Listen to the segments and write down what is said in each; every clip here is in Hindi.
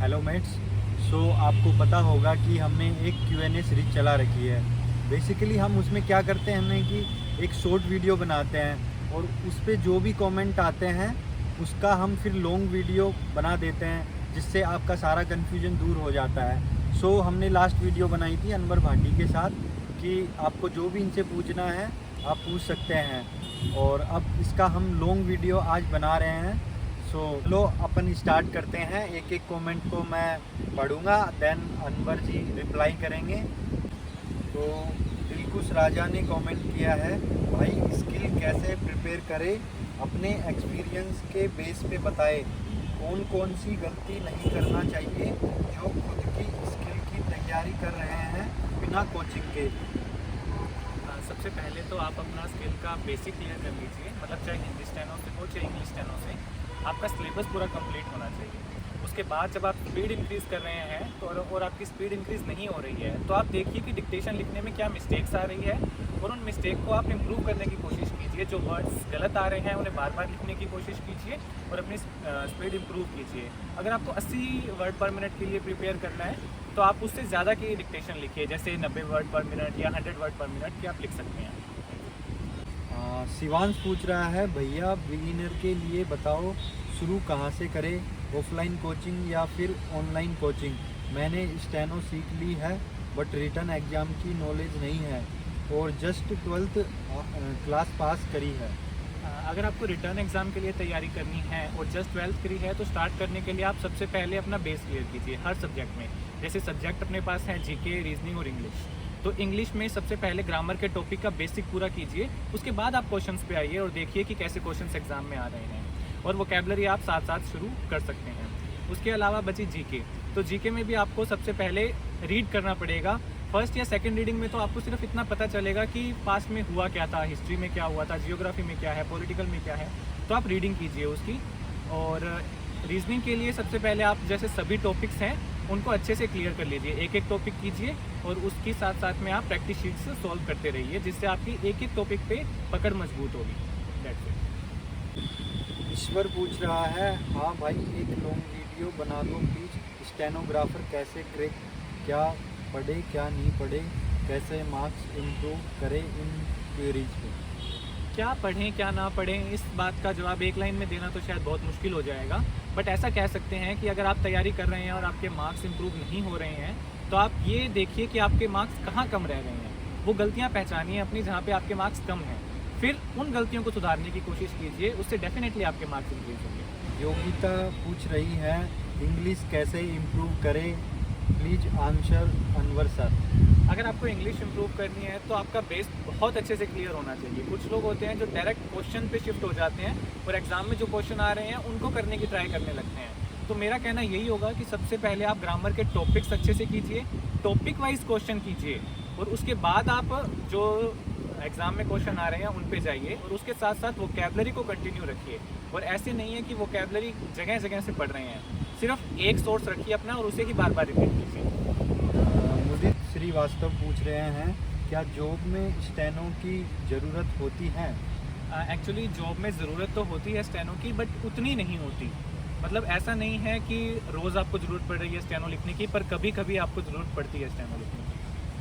Hello mats. आपको पता होगा कि हमने एक Q&A सीरीज चला रखी है। बेसिकली हम उसमें क्या करते हैं कि एक शॉर्ट वीडियो बनाते हैं और उस पे जो भी कमेंट आते हैं उसका हम फिर लॉन्ग वीडियो बना देते हैं, जिससे आपका सारा कन्फ्यूजन दूर हो जाता है। हमने लास्ट वीडियो बनाई थी अनवर भाटी के साथ कि आपको जो भी इनसे पूछना है आप पूछ सकते हैं, और अब इसका हम लॉन्ग वीडियो आज बना रहे हैं। लो अपन स्टार्ट करते हैं। एक एक कमेंट को मैं पढ़ूंगा, देन अनवर जी रिप्लाई करेंगे। तो दिलकुश राजा ने कमेंट किया है, भाई स्किल कैसे प्रिपेयर करें, अपने एक्सपीरियंस के बेस पे बताएं, कौन कौन सी गलती नहीं करना चाहिए जो खुद की स्किल की तैयारी कर रहे हैं बिना कोचिंग के। सबसे पहले तो आप अपना स्किल का बेसिक क्लियर कर लीजिए, मतलब चाहे हिंदी स्टेनो से हो चाहे इंग्लिश स्टेनो से, आपका सिलेबस पूरा कंप्लीट होना चाहिए। उसके बाद जब आप स्पीड इंक्रीज़ कर रहे हैं तो और आपकी स्पीड इंक्रीज़ नहीं हो रही है तो आप देखिए कि डिक्टेशन लिखने में क्या मिस्टेक्स आ रही है और उन मिस्टेक को आप इम्प्रूव करने की कोशिश कीजिए। जो वर्ड्स गलत आ रहे हैं उन्हें बार बार लिखने की कोशिश कीजिए और अपनी स्पीड इम्प्रूव कीजिए। अगर आपको 80 वर्ड पर मिनट के लिए प्रिपेयर करना है तो आप उससे ज़्यादा की डिक्टेशन लिखिए, जैसे 90 वर्ड पर मिनट या 100 वर्ड पर मिनट की आप लिख सकते हैं। शिवांश पूछ रहा है, भैया बिगिनर के लिए बताओ शुरू कहाँ से करें, ऑफलाइन कोचिंग या फिर ऑनलाइन कोचिंग। मैंने स्टेनो सीख ली है बट रिटन एग्ज़ाम की नॉलेज नहीं है और जस्ट 12th क्लास पास करी है। अगर आपको रिटर्न एग्ज़ाम के लिए तैयारी करनी है और जस्ट 12th करी है तो स्टार्ट करने के लिए आप सबसे पहले अपना बेस क्लियर कीजिए हर सब्जेक्ट में। जैसे सब्जेक्ट अपने पास हैं जीके, रीजनिंग और इंग्लिश, तो इंग्लिश में सबसे पहले ग्रामर के टॉपिक का बेसिक पूरा कीजिए। उसके बाद आप क्वेश्चंस पे आइए और देखिए कि कैसे क्वेश्चंस एग्जाम में आ रहे हैं, और वोकैबुलरी आप साथ साथ शुरू कर सकते हैं। उसके अलावा बची जीके, तो जीके में भी आपको सबसे पहले रीड करना पड़ेगा। फर्स्ट या सेकंड रीडिंग में तो आपको सिर्फ इतना पता चलेगा कि पास्ट में हुआ क्या था, हिस्ट्री में क्या हुआ था, जियोग्राफी में क्या है, पॉलिटिकल में क्या है, तो आप रीडिंग कीजिए उसकी। और रीजनिंग के लिए सबसे पहले आप जैसे सभी टॉपिक्स हैं उनको अच्छे से क्लियर कर लीजिए, एक एक टॉपिक कीजिए और उसके साथ साथ में आप प्रैक्टिस शीट से सॉल्व करते रहिए, जिससे आपकी एक एक टॉपिक पे पकड़ मजबूत होगी। That's it. ईश्वर पूछ रहा है, हाँ भाई एक लॉन्ग वीडियो बना दो प्लीज़, स्टेनोग्राफर कैसे क्रैक, क्या पढ़े क्या नहीं पढ़े, कैसे मार्क्स इम्प्रूव करें इन क्वेरीज पे। क्या पढ़ें क्या ना पढ़ें, इस बात का जवाब एक लाइन में देना तो शायद बहुत मुश्किल हो जाएगा, बट ऐसा कह सकते हैं कि अगर आप तैयारी कर रहे हैं और आपके मार्क्स इंप्रूव नहीं हो रहे हैं तो आप ये देखिए कि आपके मार्क्स कहाँ कम रह रहे हैं, वो गलतियाँ पहचानिए अपनी जहाँ पे आपके मार्क्स कम हैं, फिर उन गलतियों को सुधारने की कोशिश कीजिए, उससे डेफिनेटली आपके मार्क्स इंक्रीज होंगे। योगिता पूछ रही है, इंग्लिश कैसे इम्प्रूव करें, प्लीज़ आंसर अनवर सर। अगर आपको इंग्लिश इंप्रूव करनी है तो आपका बेस बहुत अच्छे से क्लियर होना चाहिए। कुछ लोग होते हैं जो डायरेक्ट क्वेश्चन पे शिफ्ट हो जाते हैं और एग्जाम में जो क्वेश्चन आ रहे हैं उनको करने की ट्राई करने लगते हैं। तो मेरा कहना यही होगा कि सबसे पहले आप ग्रामर के टॉपिक्स अच्छे से कीजिए, टॉपिक वाइज क्वेश्चन कीजिए, और उसके बाद आप जो एग्ज़ाम में क्वेश्चन आ रहे हैं उन पे जाइए, और उसके साथ साथ वोकैबुलरी को कंटिन्यू रखिए। और ऐसे नहीं है कि वोकैबुलरी जगह जगह से पढ़ रहे हैं, सिर्फ एक सोर्स रखिए अपना और उसे ही बार बार रिपीट कीजिए। मुदित श्रीवास्तव पूछ रहे हैं, क्या जॉब में स्टेनो की ज़रूरत होती है। एक्चुअली जॉब में ज़रूरत तो होती है स्टेनो की, बट उतनी नहीं होती। मतलब ऐसा नहीं है कि रोज़ आपको ज़रूरत पड़ रही है स्टेनो लिखने की, पर कभी कभी आपको ज़रूरत पड़ती है स्टेनो लिखने की।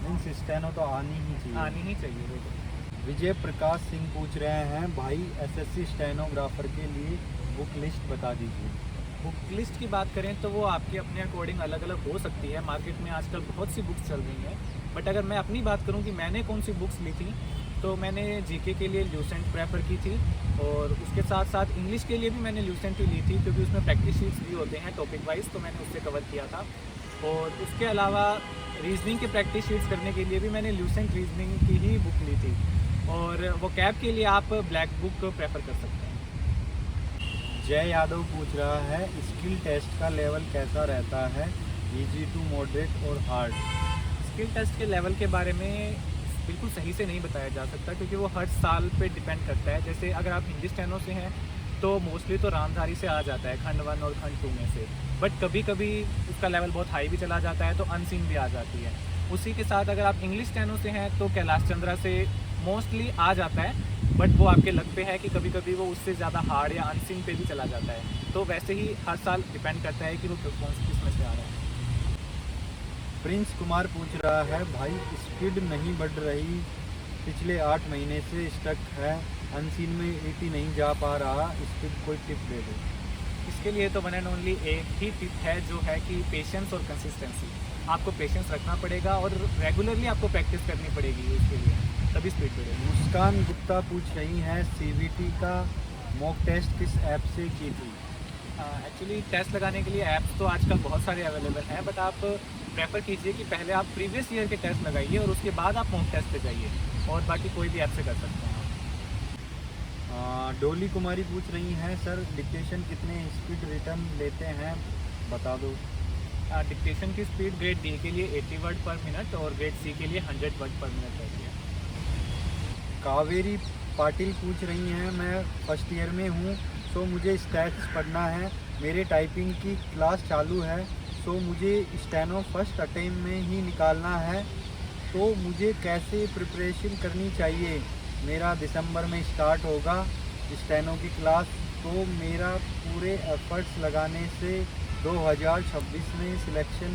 मीन्स स्टेनो तो आनी ही चाहिए। आनी ही चाहिए वो तो। विजय प्रकाश सिंह पूछ रहे हैं, भाई एसएससी स्टेनोग्राफर के लिए बुक लिस्ट बता दीजिए। बुक लिस्ट की बात करें तो वो आपके अपने अकॉर्डिंग अलग अलग हो सकती है। मार्केट में आजकल बहुत सी बुक्स चल रही हैं, बट अगर मैं अपनी बात करूं कि मैंने कौन सी बुक्स ली थी, तो मैंने जीके के लिए ल्यूसेंट प्रेफर की थी, और उसके साथ साथ इंग्लिश के लिए भी मैंने ल्यूसेंट ही ली थी, क्योंकि उसमें प्रैक्टिस शीट्स भी होते हैं टॉपिक वाइज, तो मैंने उससे कवर किया था। और उसके अलावा रीजनिंग के प्रैक्टिस शीट्स करने के लिए भी मैंने ल्यूसेंट रीजनिंग की ही बुक ली थी। और वो कैब के लिए आप ब्लैक बुक प्रेफर कर सकते हैं। जय यादव पूछ रहा है, स्किल टेस्ट का लेवल कैसा रहता है, इजी टू मॉडरेट और हार्ड। स्किल टेस्ट के लेवल के बारे में बिल्कुल सही से नहीं बताया जा सकता, क्योंकि वो हर साल पे डिपेंड करता है। जैसे अगर आप हिंदी स्टेनो से हैं तो मोस्टली तो रामधारी से आ जाता है, खंड 1 और खंड 2 में से, बट कभी कभी उसका लेवल बहुत हाई भी चला जाता है तो अनसीन भी आ जाती है। उसी के साथ अगर आप इंग्लिश स्टेनो से हैं तो कैलाश चंद्रा से मोस्टली आ जाता है, बट वो आपके लक पे है कि कभी कभी वो उससे ज़्यादा हार्ड या अनसीन पे भी चला जाता है। तो वैसे ही हर साल डिपेंड करता है कि वो कौन सी किस में से आ रहा है। प्रिंस कुमार पूछ रहा है, भाई स्पीड नहीं बढ़ रही, पिछले 8 महीने से स्टक है, अनसीन में 80 नहीं जा पा रहा, स्पीड कोई टिप दे दो। इसके लिए तो वन एंड ओनली एक ही टिप है, जो है कि पेशेंस और कंसिस्टेंसी। आपको पेशेंस रखना पड़ेगा और रेगुलरली आपको प्रैक्टिस करनी पड़ेगी उसके लिए, तभी स्पीड बढ़ेगी। मुस्कान गुप्ता पूछ रही हैं, सीवीटी का मॉक टेस्ट किस ऐप से की थी? एक्चुअली टेस्ट लगाने के लिए ऐप्स तो आजकल बहुत सारे अवेलेबल हैं, बट आप प्रेफर कीजिए कि पहले आप प्रीवियस ईयर के टेस्ट लगाइए और उसके बाद आप मॉक टेस्ट पे जाइए, और बाकी कोई भी ऐप से कर सकते हैं आप। डोली कुमारी पूछ रही हैं, सर डिक्टेशन कितने स्पीड रिटर्न लेते हैं, बता दो। डिक्टेशन की स्पीड ग्रेड डी के लिए 80 वर्ड पर मिनट और ग्रेड सी के लिए 100 वर्ड पर मिनट रहती है। कावेरी पाटिल पूछ रही हैं, मैं फर्स्ट ईयर में हूँ, सो मुझे स्टैट्स पढ़ना है, मेरे टाइपिंग की क्लास चालू है, सो मुझे स्टेनो फर्स्ट अटेम्प्ट में ही निकालना है, तो मुझे कैसे प्रिपरेशन करनी चाहिए? मेरा दिसंबर में स्टार्ट होगा स्टेनो की क्लास, तो मेरा पूरे एफर्ट्स लगाने से 2026 में सिलेक्शन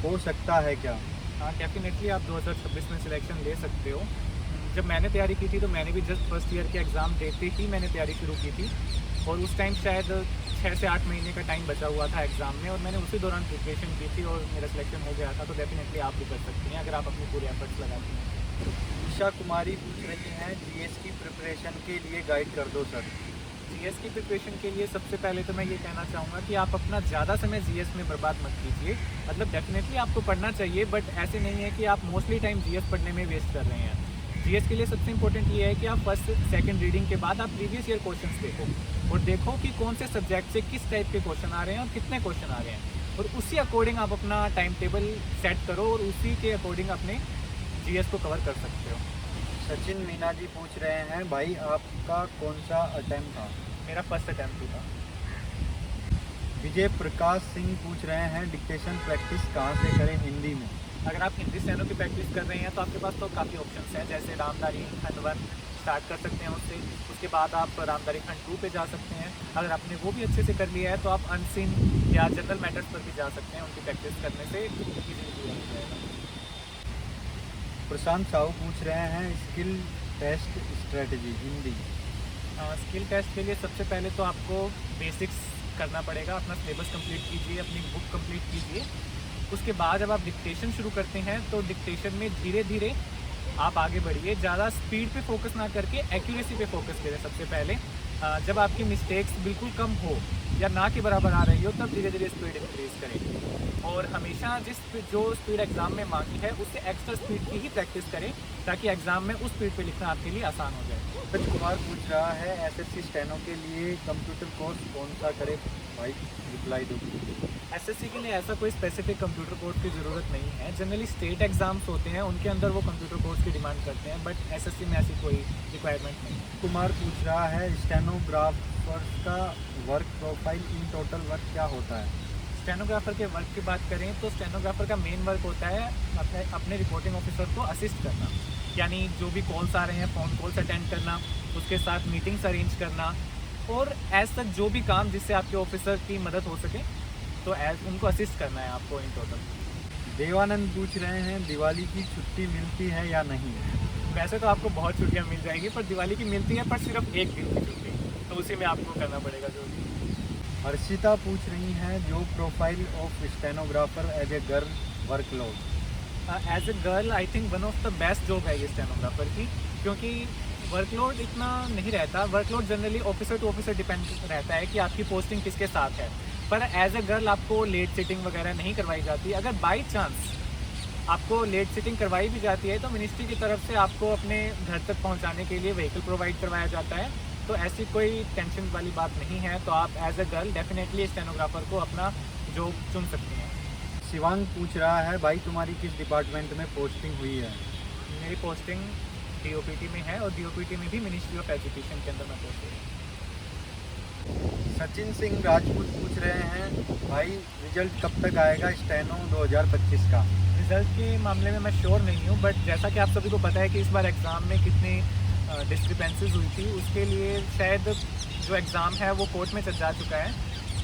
हो सकता है क्या? हाँ, डेफिनेटली आप 2026 में सिलेक्शन ले सकते हो। जब मैंने तैयारी की थी तो मैंने भी जस्ट फर्स्ट ईयर के एग्ज़ाम देते ही मैंने तैयारी शुरू की थी, और उस टाइम शायद 6 से 8 महीने का टाइम बचा हुआ था एग्ज़ाम में, और मैंने उसी दौरान प्रिपरेशन की थी और मेरा सिलेक्शन हो गया था। तो डेफिनेटली आप भी कर सकती हैं अगर आप अपने पूरे एफर्ट्स लगाती हैं। ईशा कुमारी पूछ रही हैं, जीएस की प्रिपरेशन के लिए गाइड कर दो सर। जीएस की प्रिपरेशन के लिए सबसे पहले तो मैं ये कहना चाहूँगा कि आप अपना ज़्यादा समय जीएस में बर्बाद मत कीजिए। मतलब डेफिनेटली आपको पढ़ना चाहिए, बट ऐसे नहीं है कि आप मोस्टली टाइम जीएस पढ़ने में वेस्ट कर रहे हैं। जीएस के लिए सबसे इंपॉर्टेंट ये है कि आप फर्स्ट सेकंड रीडिंग के बाद आप प्रीवियस ईयर क्वेश्चंस देखो, और देखो कि कौन से सब्जेक्ट से किस टाइप के क्वेश्चन आ रहे हैं और कितने क्वेश्चन आ रहे हैं, और उसी अकॉर्डिंग आप अपना टाइम टेबल सेट करो और उसी के अकॉर्डिंग अपने जीएस को कवर कर सकते हो। सचिन मीना जी पूछ रहे हैं, भाई आपका कौन सा अटेम्प्ट था? मेरा फर्स्ट अटैम्प्ट था। विजय प्रकाश सिंह पूछ रहे हैं, डिक्टेशन प्रैक्टिस कहाँ से करें हिंदी में? अगर आप हिंदी स्टेनो की प्रैक्टिस कर रहे हैं तो आपके पास तो काफ़ी ऑप्शंस हैं, जैसे रामधारी खंड 1 स्टार्ट कर सकते हैं उससे, उसके बाद आप रामधारी खंड 2 पे जा सकते हैं। अगर आपने वो भी अच्छे से कर लिया है तो आप अनसीन या जनरल मैटर्स पर भी जा सकते हैं, उनकी प्रैक्टिस करने से इजीली क्लियर हो जाएगा। प्रशांत साहू पूछ रहे हैं, skill test strategy Hindi. Skill test के लिए सबसे पहले तो आपको बेसिक्स करना पड़ेगा, अपना सिलेबस कंप्लीट कीजिए, अपनी बुक कंप्लीट कीजिए। उसके बाद जब आप डिक्टेशन शुरू करते हैं तो डिक्टेशन में धीरे धीरे आप आगे बढ़िए, ज़्यादा स्पीड पे फोकस ना करके एक्यूरेसी पे फोकस करें सबसे पहले। जब आपकी मिस्टेक्स बिल्कुल कम हो या ना के बराबर आ रही हो तब धीरे धीरे स्पीड इंक्रीज करें, और हमेशा जो स्पीड एग्ज़ाम में मांगी है उससे एक्स्ट्रा स्पीड की ही प्रैक्टिस करें, ताकि एग्ज़ाम में उस स्पीड पे लिखना आपके लिए आसान हो जाए। पंकज कुमार पूछ रहा है, एसएससी स्टेनो के लिए कंप्यूटर कोर्स कौन सा करे? भाई रिप्लाई दो। एसएससी के लिए ऐसा कोई स्पेसिफिक कंप्यूटर कोर्स की ज़रूरत नहीं है। जनरली स्टेट एग्ज़ाम्स होते हैं उनके अंदर वो कंप्यूटर कोर्स की डिमांड करते हैं, बट एसएससी में ऐसी कोई रिक्वायरमेंट नहीं है। कुमार पूछ रहा है, स्टेनोग्राफर का work profile in total work क्या होता है? स्टेनोग्राफर के वर्क की बात करें तो स्टेनोग्राफर का मेन वर्क होता है अपने रिपोर्टिंग ऑफिसर को असिस्ट करना, यानी जो भी कॉल्स आ रहे हैं फ़ोन कॉल्स अटेंड करना, उसके साथ मीटिंग्स अरेंज करना, और एज तक जो भी काम जिससे आपके ऑफिसर की मदद हो सके तो एज उनको असिस्ट करना है आपको इन टोटल। देवानंद पूछ रहे हैं, दिवाली की छुट्टी मिलती है या नहीं? वैसे तो आपको बहुत छुट्टियां मिल जाएगी, पर दिवाली की मिलती है, पर सिर्फ एक दिन की छुट्टी, तो उसी में आपको करना पड़ेगा जो भी। हर्षिता पूछ रही हैं, जो profile of stenographer as a girl workload. As a girl I think one of the best job है ये स्टेनोग्राफर की, क्योंकि वर्कलोड इतना नहीं रहता। Workload generally officer to officer depend रहता है कि आपकी पोस्टिंग किसके साथ है, पर एज ए गर्ल आपको लेट सिटिंग वगैरह नहीं करवाई जाती। अगर बाई चांस आपको लेट सिटिंग करवाई भी जाती है तो मिनिस्ट्री की तरफ से आपको अपने घर तक पहुंचाने के लिए व्हीकल प्रोवाइड करवाया जाता है, तो ऐसी कोई टेंशन वाली बात नहीं है। तो आप as a girl definitely stenographer को अपना जॉब चुन सकती हैं। शिवांग पूछ रहा है, भाई तुम्हारी किस डिपार्टमेंट में पोस्टिंग हुई है? मेरी पोस्टिंग डीओपीटी में है, और डीओपीटी में भी मिनिस्ट्री ऑफ एजुकेशन के अंदर मैं पोस्टेड हूँ। सचिन सिंह राजपूत पूछ रहे हैं, भाई रिजल्ट कब तक आएगा स्टेनो 2025 का? रिजल्ट के मामले में मैं श्योर नहीं हूँ, बट जैसा कि आप सभी को पता है कि इस बार एग्ज़ाम में कितने डिस्क्रिपेंसीज हुई थी, उसके लिए शायद जो एग्ज़ाम है वो कोर्ट में जा चुका है,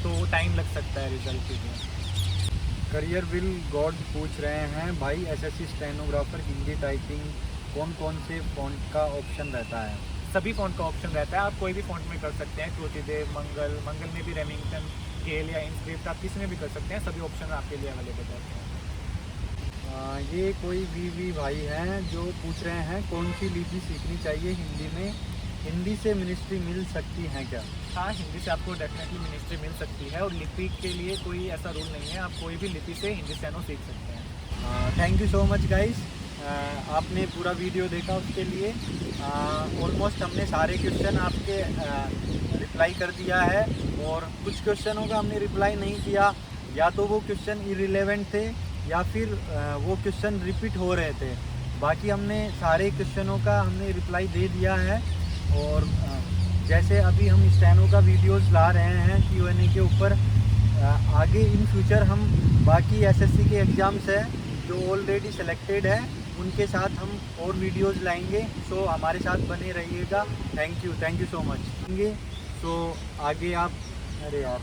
तो टाइम लग सकता है रिजल्ट के लिए। करियर विल गॉड पूछ रहे हैं भाई एसएससी स्टेनोग्राफर हिंदी टाइपिंग कौन कौन से फ़ॉन्ट का ऑप्शन रहता है? सभी फ़ॉन्ट का ऑप्शन रहता है, आप कोई भी फ़ॉन्ट में कर सकते हैं, क्रोतीदेव, मंगल में भी रेमिंगटन, गेल या इंस्क्रिप्ट, आप किसी में भी कर सकते हैं, सभी ऑप्शन आपके लिए अवेलेबल रहते हैं। ये कोई वी भाई हैं जो पूछ रहे हैं कौन सी लिपि सीखनी चाहिए हिंदी में, हिंदी से मिनिस्ट्री मिल सकती है क्या? हाँ, हिंदी से आपको डेफिनेटली मिनिस्ट्री मिल सकती है, और लिपि के लिए कोई ऐसा रूल नहीं है, आप कोई भी लिपि से हिंदी स्टेनो सीख सकते हैं। Thank you so much guys, आपने पूरा वीडियो देखा, उसके लिए ऑलमोस्ट हमने सारे क्वेश्चन आपके रिप्लाई कर दिया है, और कुछ क्वेश्चनों का हमने रिप्लाई नहीं किया, या तो वो क्वेश्चन इरिलेवेंट थे या फिर वो क्वेश्चन रिपीट हो रहे थे। बाकी हमने सारे क्वेश्चनों का हमने रिप्लाई दे दिया है, और जैसे अभी हम स्टेनो का वीडियोस ला रहे हैं Q&A के ऊपर, आगे इन फ्यूचर हम बाकी एसएससी के एग्ज़ाम्स हैं जो ऑलरेडी सेलेक्टेड है उनके साथ हम और वीडियोस लाएंगे। सो हमारे साथ बने रहिएगा। Thank you so much. So आगे आप, अरे यार